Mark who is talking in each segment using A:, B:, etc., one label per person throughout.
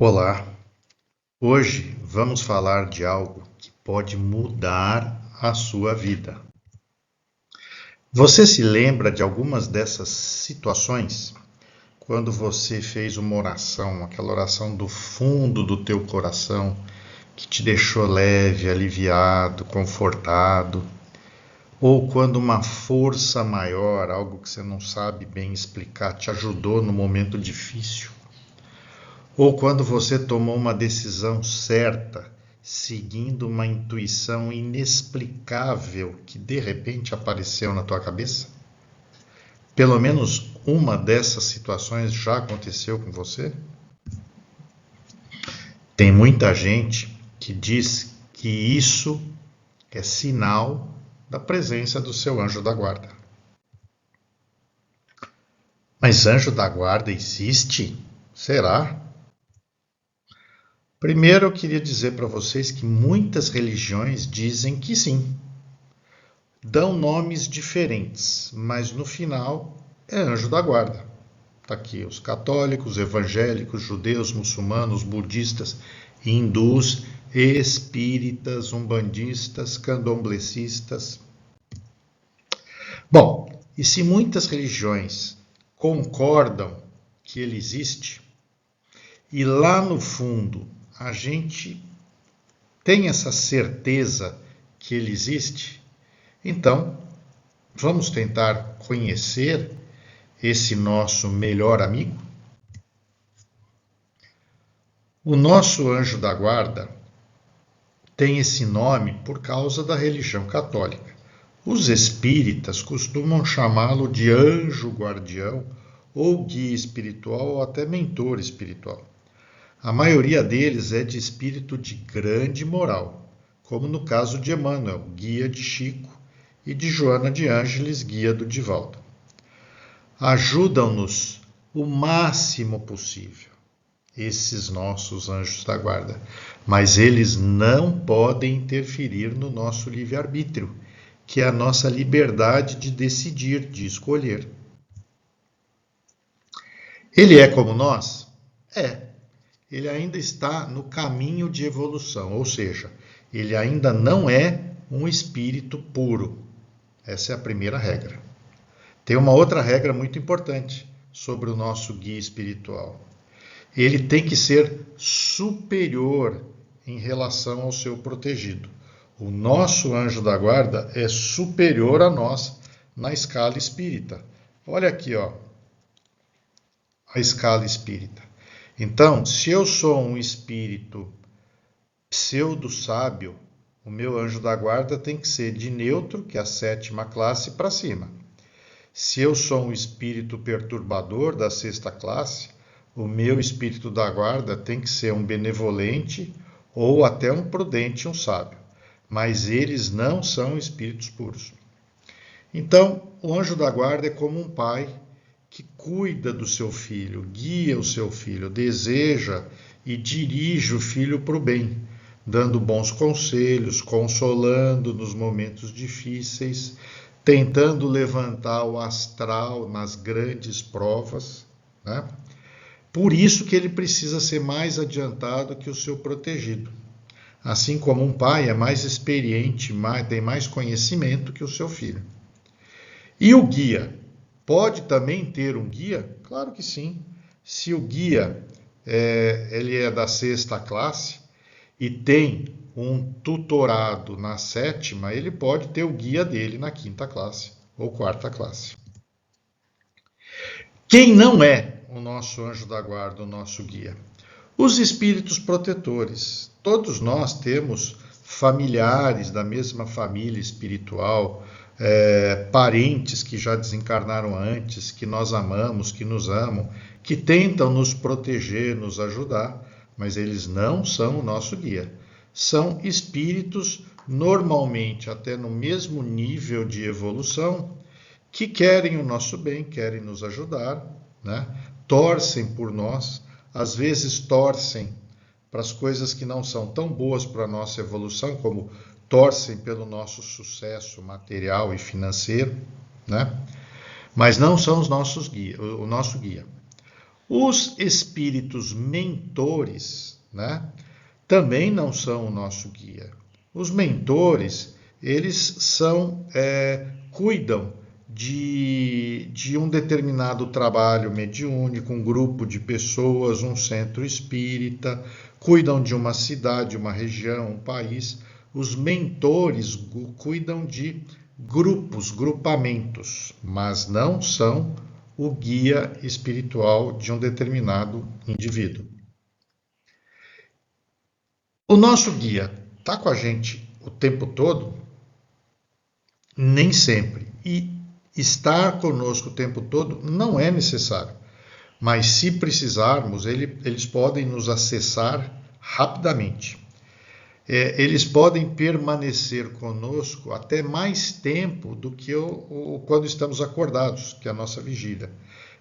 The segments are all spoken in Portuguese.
A: Olá, hoje vamos falar de algo que pode mudar a sua vida. Você se lembra de algumas dessas situações? Quando você fez uma oração, aquela oração do fundo do teu coração, que te deixou leve, aliviado, confortado, ou quando uma força maior, algo que você não sabe bem explicar, te ajudou no momento difícil? Ou quando você tomou uma decisão certa, seguindo uma intuição inexplicável que de repente apareceu na tua cabeça? Pelo menos uma dessas situações já aconteceu com você? Tem muita gente que diz que isso é sinal da presença do seu anjo da guarda. Mas anjo da guarda existe? Será? Primeiro, eu queria dizer para vocês que muitas religiões dizem que sim. Dão nomes diferentes, mas no final é anjo da guarda. Está aqui os católicos, evangélicos, judeus, muçulmanos, budistas, hindus, espíritas, umbandistas, candomblecistas. Bom, e se muitas religiões concordam que ele existe, e lá no fundo a gente tem essa certeza que ele existe, então vamos tentar conhecer esse nosso melhor amigo? O nosso anjo da guarda tem esse nome por causa da religião católica. Os espíritas costumam chamá-lo de anjo guardião ou guia espiritual ou até mentor espiritual. A maioria deles é de espírito de grande moral, como no caso de Emmanuel, guia de Chico, e de Joana de Ângeles, guia do Divaldo. Ajudam-nos o máximo possível, esses nossos anjos da guarda, mas eles não podem interferir no nosso livre-arbítrio, que é a nossa liberdade de decidir, de escolher. Ele é como nós? É. Ele ainda está no caminho de evolução, ou seja, ele ainda não é um espírito puro. Essa é a primeira regra. Tem uma outra regra muito importante sobre o nosso guia espiritual. Ele tem que ser superior em relação ao seu protegido. O nosso anjo da guarda é superior a nós na escala espírita. Olha aqui, ó, a escala espírita. Então, se eu sou um espírito pseudo-sábio, o meu anjo da guarda tem que ser de neutro, que é a 7ª classe, para cima. Se eu sou um espírito perturbador da 6ª classe, o meu espírito da guarda tem que ser um benevolente ou até um prudente, um sábio. Mas eles não são espíritos puros. Então, o anjo da guarda é como um pai que cuida do seu filho, guia o seu filho, deseja e dirige o filho para o bem, dando bons conselhos, consolando nos momentos difíceis, tentando levantar o astral nas grandes provas, né? Por isso que ele precisa ser mais adiantado que o seu protegido. Assim como um pai é mais experiente, tem mais conhecimento que o seu filho. E o guia? Pode também ter um guia? Claro que sim. Se o guia ele é da 6ª classe e tem um tutorado na 7ª, ele pode ter o guia dele na 5ª classe ou 4ª classe. Quem não é o nosso anjo da guarda, o nosso guia? Os espíritos protetores. Todos nós temos familiares da mesma família espiritual, parentes que já desencarnaram antes, que nós amamos, que nos amam, que tentam nos proteger, nos ajudar, mas eles não são o nosso guia. São espíritos, normalmente até no mesmo nível de evolução, que querem o nosso bem, querem nos ajudar, né? Torcem por nós, às vezes torcem para as coisas que não são tão boas para a nossa evolução, como torcem pelo nosso sucesso material e financeiro, né? Mas não são os nossos guia, o nosso guia. Os espíritos mentores, né, também não são o nosso guia. Os mentores, eles cuidam de um determinado trabalho mediúnico, um grupo de pessoas, um centro espírita, cuidam de uma cidade, uma região, um país. Os mentores cuidam de grupos, grupamentos, mas não são o guia espiritual de um determinado indivíduo. O nosso guia está com a gente o tempo todo? Nem sempre. E estar conosco o tempo todo não é necessário. Mas se precisarmos, eles podem nos acessar rapidamente. Eles podem permanecer conosco até mais tempo do que quando estamos acordados, que é a nossa vigília.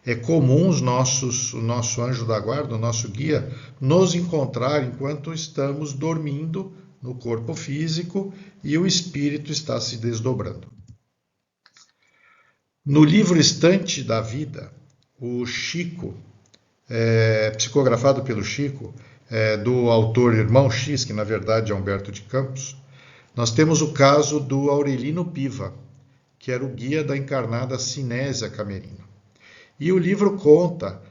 A: É comum o nosso anjo da guarda, o nosso guia, nos encontrar enquanto estamos dormindo no corpo físico e o espírito está se desdobrando. No livro Estante da Vida, o Chico, psicografado pelo Chico, do autor Irmão X, que na verdade é Humberto de Campos, nós temos o caso do Aurelino Piva, que era o guia da encarnada Sinésia Camerino. E o livro conta,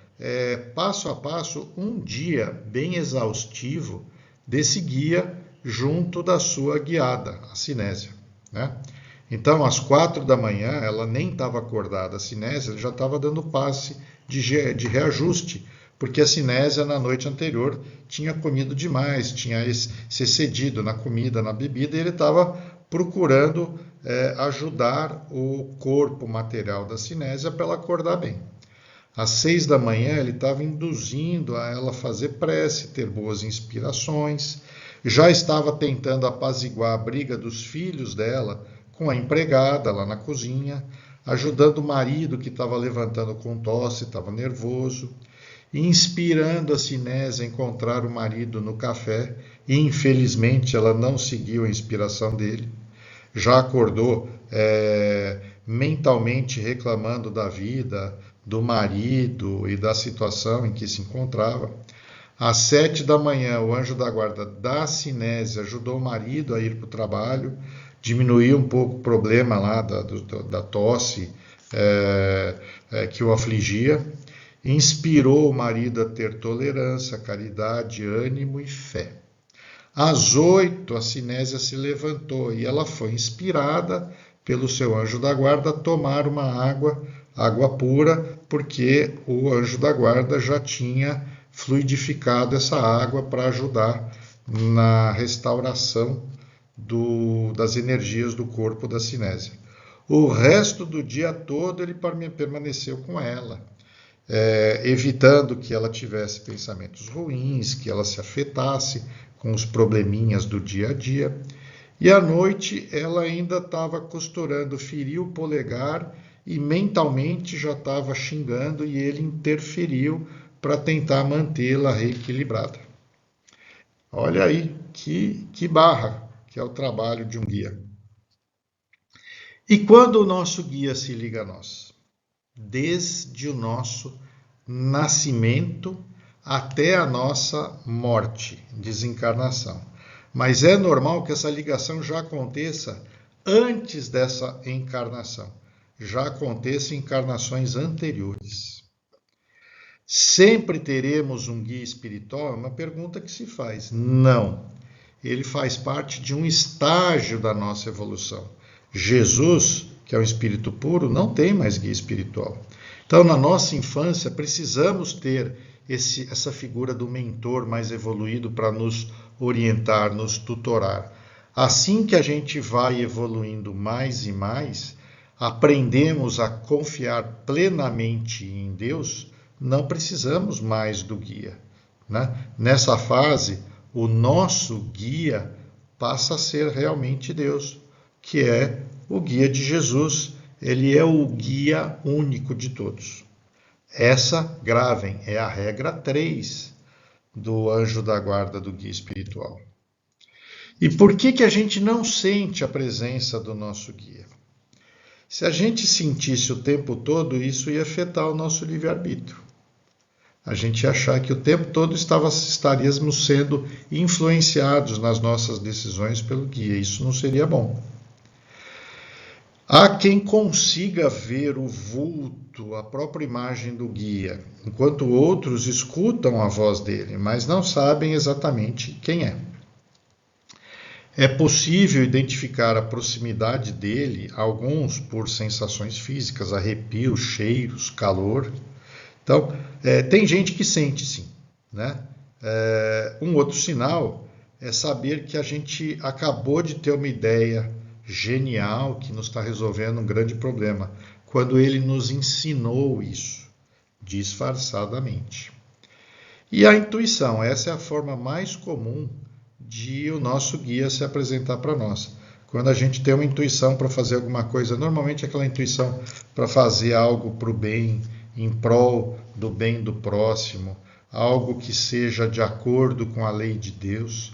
A: passo a passo, um dia bem exaustivo desse guia junto da sua guiada, a Sinésia, né? Então, às 4 da manhã, ela nem estava acordada, a Sinésia já estava dando passe de reajuste, porque a Sinésia, na noite anterior, tinha comido demais, tinha se excedido na comida, na bebida, e ele estava procurando ajudar o corpo material da Sinésia para ela acordar bem. Às 6 da manhã, ele estava induzindo a ela fazer prece, ter boas inspirações, já estava tentando apaziguar a briga dos filhos dela com a empregada lá na cozinha, ajudando o marido que estava levantando com tosse, estava nervoso, inspirando a Sinésia a encontrar o marido no café, e infelizmente ela não seguiu a inspiração dele. Já acordou mentalmente reclamando da vida, do marido e da situação em que se encontrava. Às 7 da manhã, o anjo da guarda da Sinésia ajudou o marido a ir para o trabalho, diminuiu um pouco o problema lá da tosse que o afligia, inspirou o marido a ter tolerância, caridade, ânimo e fé. Às 8, a Sinésia se levantou e ela foi inspirada pelo seu anjo da guarda a tomar uma água pura, porque o anjo da guarda já tinha fluidificado essa água para ajudar na restauração das energias do corpo da Sinésia. O resto do dia todo ele permaneceu com ela, evitando que ela tivesse pensamentos ruins, que ela se afetasse com os probleminhas do dia a dia. E à noite ela ainda estava costurando, feriu o polegar e mentalmente já estava xingando, e ele interferiu para tentar mantê-la reequilibrada. Olha aí que barra que é o trabalho de um guia. E quando o nosso guia se liga a nós? Desde o nosso nascimento até a nossa morte, desencarnação. Mas é normal que essa ligação já aconteça antes dessa encarnação, já aconteça em encarnações anteriores. Sempre teremos um guia espiritual? É uma pergunta que se faz. Não. Ele faz parte de um estágio da nossa evolução. Jesus, que é um espírito puro, não tem mais guia espiritual. Então, na nossa infância, precisamos ter essa figura do mentor mais evoluído para nos orientar, nos tutorar. Assim que a gente vai evoluindo mais e mais, aprendemos a confiar plenamente em Deus, não precisamos mais do guia, né? Nessa fase, o nosso guia passa a ser realmente Deus, que é o guia de Jesus. Ele é o guia único de todos. Essa, gravem, é a regra 3 do anjo da guarda do guia espiritual. E por que a gente não sente a presença do nosso guia? Se a gente sentisse o tempo todo, isso ia afetar o nosso livre-arbítrio. a gente ia achar que o tempo todo estaríamos sendo influenciados nas nossas decisões pelo guia. Isso não seria bom. Há quem consiga ver o vulto, a própria imagem do guia, enquanto outros escutam a voz dele, mas não sabem exatamente quem é. É possível identificar a proximidade dele, alguns por sensações físicas, arrepios, cheiros, calor. Então, tem gente que sente sim, né? Um outro sinal é saber que a gente acabou de ter uma ideia genial que nos está resolvendo um grande problema, quando ele nos ensinou isso, disfarçadamente. E a intuição, essa é a forma mais comum de o nosso guia se apresentar para nós. Quando a gente tem uma intuição para fazer alguma coisa, normalmente aquela intuição para fazer algo para o bem, em prol do bem do próximo, algo que seja de acordo com a lei de Deus,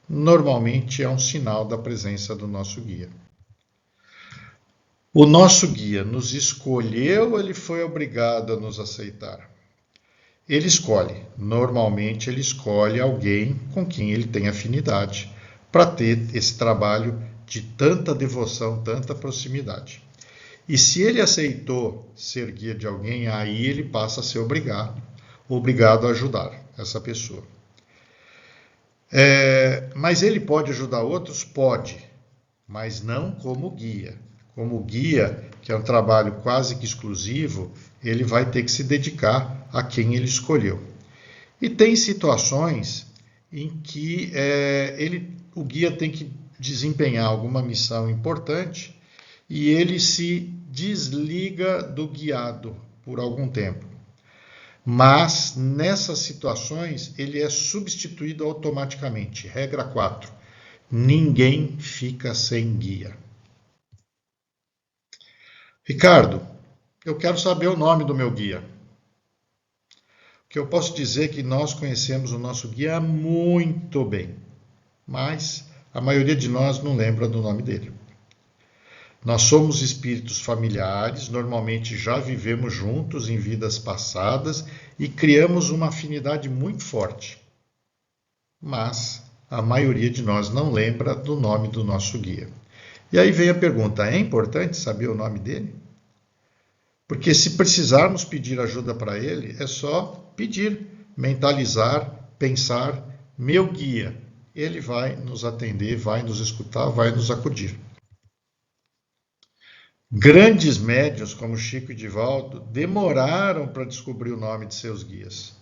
A: normalmente é um sinal da presença do nosso guia. O nosso guia nos escolheu ou ele foi obrigado a nos aceitar? Ele escolhe. Normalmente ele escolhe alguém com quem ele tem afinidade para ter esse trabalho de tanta devoção, tanta proximidade. E se ele aceitou ser guia de alguém, aí ele passa a ser obrigado a ajudar essa pessoa. Mas ele pode ajudar outros? Pode, mas não como guia. Como guia, que é um trabalho quase que exclusivo, ele vai ter que se dedicar a quem ele escolheu. E tem situações em que o guia tem que desempenhar alguma missão importante e ele se desliga do guiado por algum tempo. Mas, nessas situações, ele é substituído automaticamente. Regra 4. Ninguém fica sem guia. Ricardo, eu quero saber o nome do meu guia. O que eu posso dizer é que nós conhecemos o nosso guia muito bem, mas a maioria de nós não lembra do nome dele. Nós somos espíritos familiares, normalmente já vivemos juntos em vidas passadas e criamos uma afinidade muito forte. Mas a maioria de nós não lembra do nome do nosso guia. E aí vem a pergunta, é importante saber o nome dele? Porque se precisarmos pedir ajuda para ele, é só pedir, mentalizar, pensar, meu guia. Ele vai nos atender, vai nos escutar, vai nos acudir. Grandes médiuns como Chico e Divaldo demoraram para descobrir o nome de seus guias.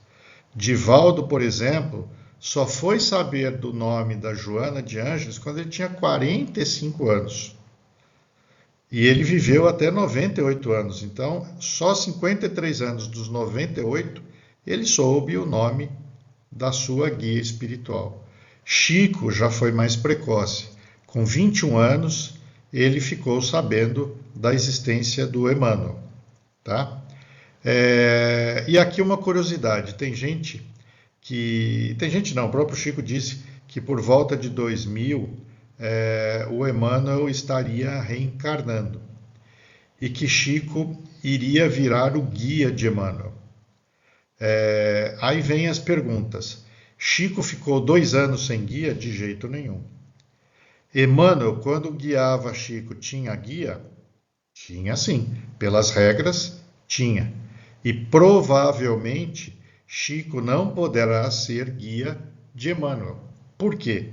A: Divaldo, por exemplo, só foi saber do nome da Joana de Ângeles quando ele tinha 45 anos. E ele viveu até 98 anos. Então, só 53 anos dos 98, ele soube o nome da sua guia espiritual. Chico já foi mais precoce. Com 21 anos, ele ficou sabendo da existência do Emmanuel. Tá? E aqui uma curiosidade. Tem gente não, o próprio Chico disse que por volta de 2000, o Emmanuel estaria reencarnando e que Chico iria virar o guia de Emmanuel. Aí vem as perguntas. Chico ficou 2 anos sem guia? De jeito nenhum. Emmanuel, quando guiava Chico, tinha guia? Tinha sim, pelas regras, tinha. E provavelmente Chico não poderá ser guia de Emmanuel. Por quê?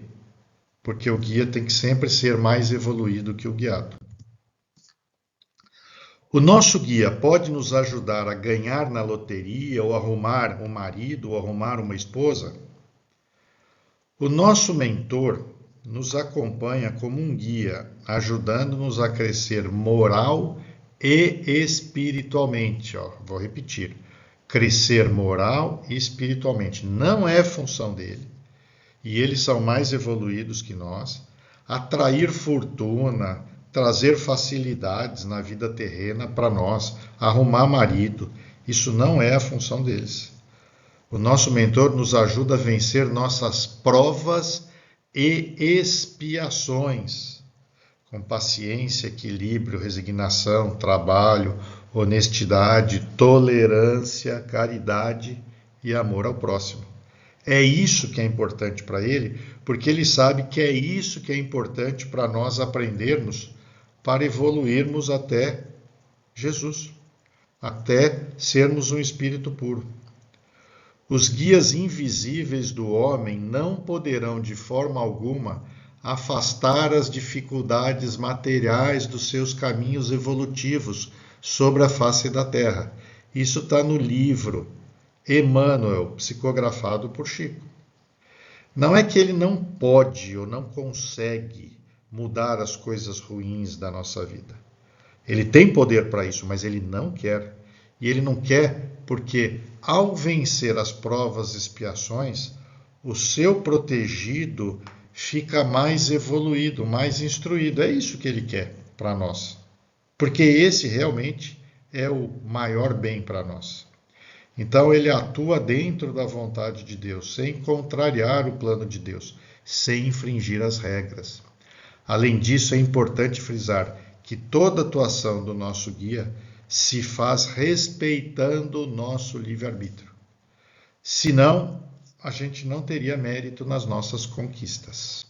A: Porque o guia tem que sempre ser mais evoluído que o guiado. O nosso guia pode nos ajudar a ganhar na loteria, ou arrumar um marido, ou arrumar uma esposa? O nosso mentor nos acompanha como um guia, ajudando-nos a crescer moral e espiritualmente. Vou repetir, crescer moral e espiritualmente. Não é função dele. E eles são mais evoluídos que nós, atrair fortuna, trazer facilidades na vida terrena para nós, arrumar marido, isso não é a função deles. O nosso mentor nos ajuda a vencer nossas provas e expiações, com paciência, equilíbrio, resignação, trabalho, honestidade, tolerância, caridade e amor ao próximo. É isso que é importante para ele, porque ele sabe que é isso que é importante para nós aprendermos, para evoluirmos até Jesus, até sermos um espírito puro. Os guias invisíveis do homem não poderão de forma alguma afastar as dificuldades materiais dos seus caminhos evolutivos sobre a face da Terra. Isso está no livro Emmanuel, psicografado por Chico. Não é que ele não pode ou não consegue mudar as coisas ruins da nossa vida. Ele tem poder para isso, mas ele não quer. E ele não quer porque, ao vencer as provas e expiações, o seu protegido fica mais evoluído, mais instruído. É isso que ele quer para nós. Porque esse realmente é o maior bem para nós. Então ele atua dentro da vontade de Deus, sem contrariar o plano de Deus, sem infringir as regras. Além disso, é importante frisar que toda atuação do nosso guia se faz respeitando o nosso livre-arbítrio. Senão, a gente não teria mérito nas nossas conquistas.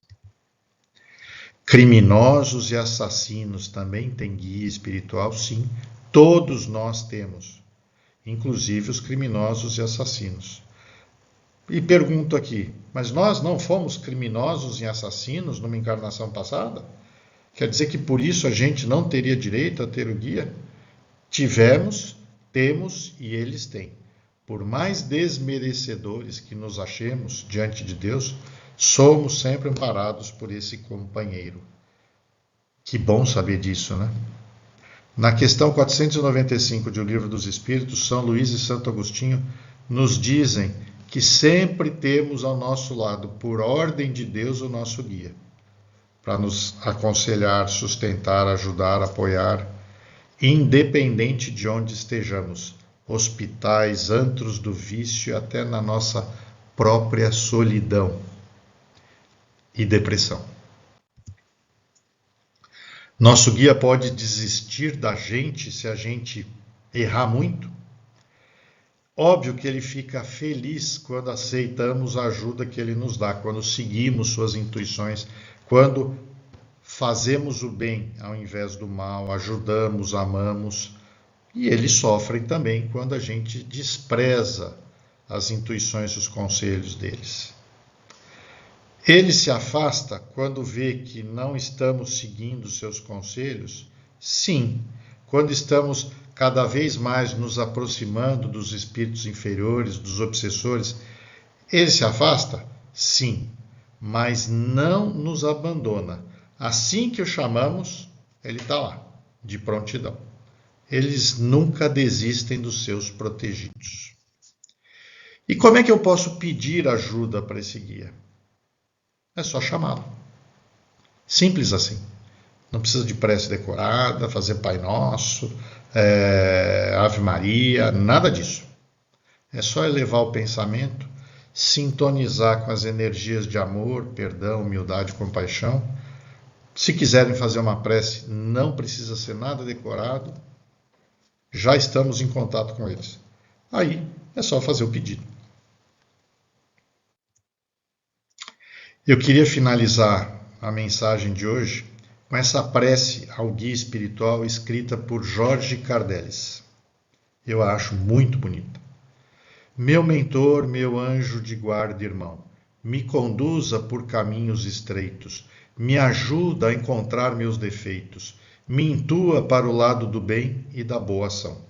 A: Criminosos e assassinos também têm guia espiritual? Sim, todos nós temos, inclusive os criminosos e assassinos. E pergunto aqui, mas nós não fomos criminosos e assassinos numa encarnação passada? Quer dizer que por isso a gente não teria direito a ter o guia? Tivemos, temos e eles têm. Por mais desmerecedores que nos achemos diante de Deus, somos sempre amparados por esse companheiro. Que bom saber disso, né? Na questão 495 de O Livro dos Espíritos, São Luís e Santo Agostinho nos dizem que sempre temos ao nosso lado, por ordem de Deus, o nosso guia, para nos aconselhar, sustentar, ajudar, apoiar, independente de onde estejamos, hospitais, antros do vício, até na nossa própria solidão e depressão. Nosso guia pode desistir da gente se a gente errar muito? Óbvio que ele fica feliz quando aceitamos a ajuda que ele nos dá, quando seguimos suas intuições, quando fazemos o bem ao invés do mal, ajudamos, amamos. E eles sofrem também quando a gente despreza as intuições e os conselhos deles. Ele se afasta quando vê que não estamos seguindo seus conselhos? Sim, quando estamos cada vez mais nos aproximando dos espíritos inferiores, dos obsessores. Ele se afasta? Sim, mas não nos abandona. Assim que o chamamos, ele está lá, de prontidão. Eles nunca desistem dos seus protegidos. E como é que eu posso pedir ajuda para esse guia? É só chamá-lo. Simples assim. Não precisa de prece decorada, fazer Pai Nosso, Ave Maria, nada disso. É só elevar o pensamento, sintonizar com as energias de amor, perdão, humildade e compaixão. Se quiserem fazer uma prece, não precisa ser nada decorado. Já estamos em contato com eles. Aí é só fazer o pedido. Eu queria finalizar a mensagem de hoje com essa prece ao guia espiritual escrita por Jorge Cardelis. Eu a acho muito bonita. Meu mentor, meu anjo de guarda, irmão, me conduza por caminhos estreitos, me ajuda a encontrar meus defeitos, me intua para o lado do bem e da boa ação.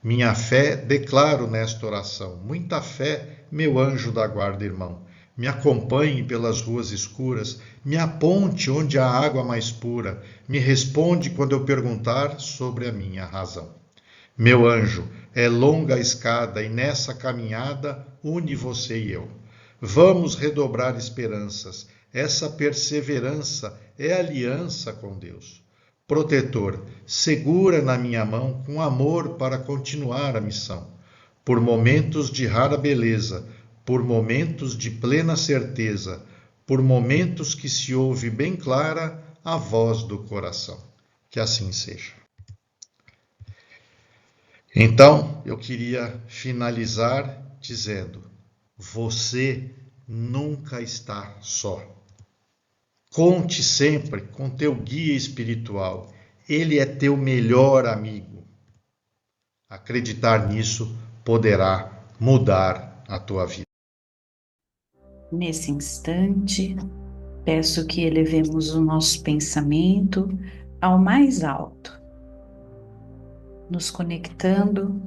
A: Minha fé declaro nesta oração, muita fé, meu anjo da guarda, irmão. Me acompanhe pelas ruas escuras, me aponte onde há água mais pura, me responde quando eu perguntar sobre a minha razão. Meu anjo, é longa a escada e nessa caminhada une você e eu. Vamos redobrar esperanças, essa perseverança é aliança com Deus. Protetor, segura na minha mão com amor para continuar a missão. Por momentos de rara beleza, por momentos de plena certeza, por momentos que se ouve bem clara a voz do coração. Que assim seja. Então, eu queria finalizar dizendo: você nunca está só. Conte sempre com teu guia espiritual. Ele é teu melhor amigo. Acreditar nisso poderá mudar a tua vida.
B: Nesse instante, peço que elevemos o nosso pensamento ao mais alto, nos conectando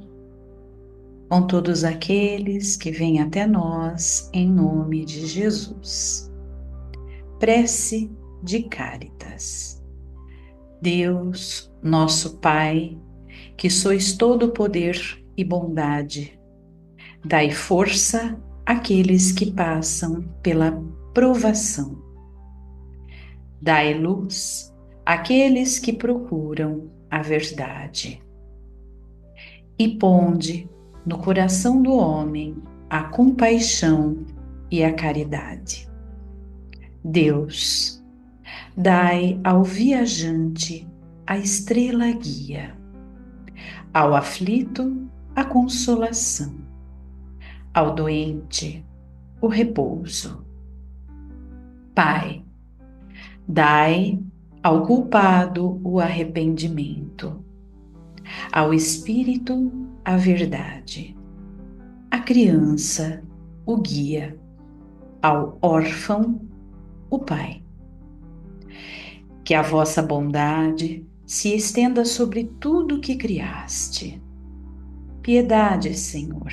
B: com todos aqueles que vêm até nós em nome de Jesus. Prece de Cáritas. Deus, nosso Pai, que sois todo poder e bondade, dai força àqueles que passam pela provação. Dai luz àqueles que procuram a verdade. E ponde no coração do homem a compaixão e a caridade. Deus, dai ao viajante a estrela guia, ao aflito a consolação, ao doente o repouso. Pai, dai ao culpado o arrependimento, ao espírito a verdade, à criança o guia, ao órfão o Pai. Que a vossa bondade se estenda sobre tudo que criaste. Piedade, Senhor,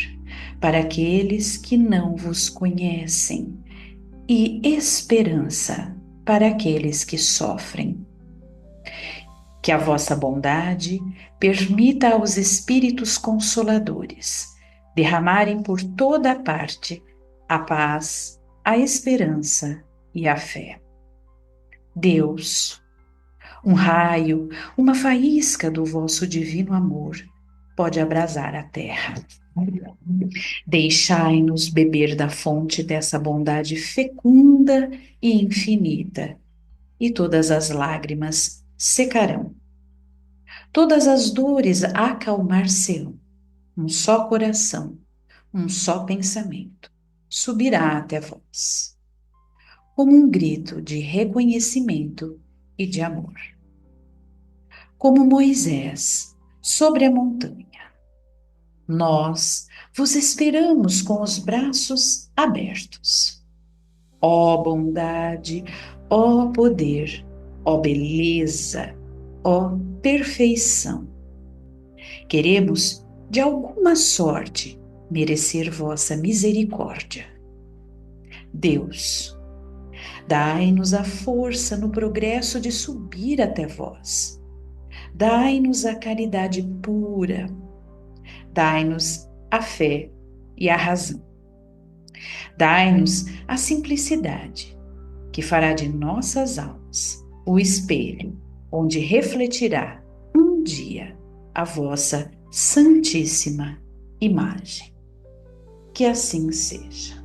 B: para aqueles que não vos conhecem, e esperança para aqueles que sofrem. Que a vossa bondade permita aos Espíritos Consoladores derramarem por toda a parte a paz, a esperança e a fé. Deus, um raio, uma faísca do vosso divino amor pode abrasar a terra. Deixai-nos beber da fonte dessa bondade fecunda e infinita, e todas as lágrimas secarão. Todas as dores acalmar-se-ão. Um só coração, um só pensamento subirá até vós, como um grito de reconhecimento e de amor. Como Moisés sobre a montanha, nós vos esperamos com os braços abertos. Ó bondade, ó poder, ó beleza, ó perfeição. Queremos, de alguma sorte, merecer vossa misericórdia. Deus, dai-nos a força no progresso de subir até vós. Dai-nos a caridade pura. Dai-nos a fé e a razão. Dai-nos a simplicidade, que fará de nossas almas o espelho onde refletirá um dia a vossa santíssima imagem. Que assim seja.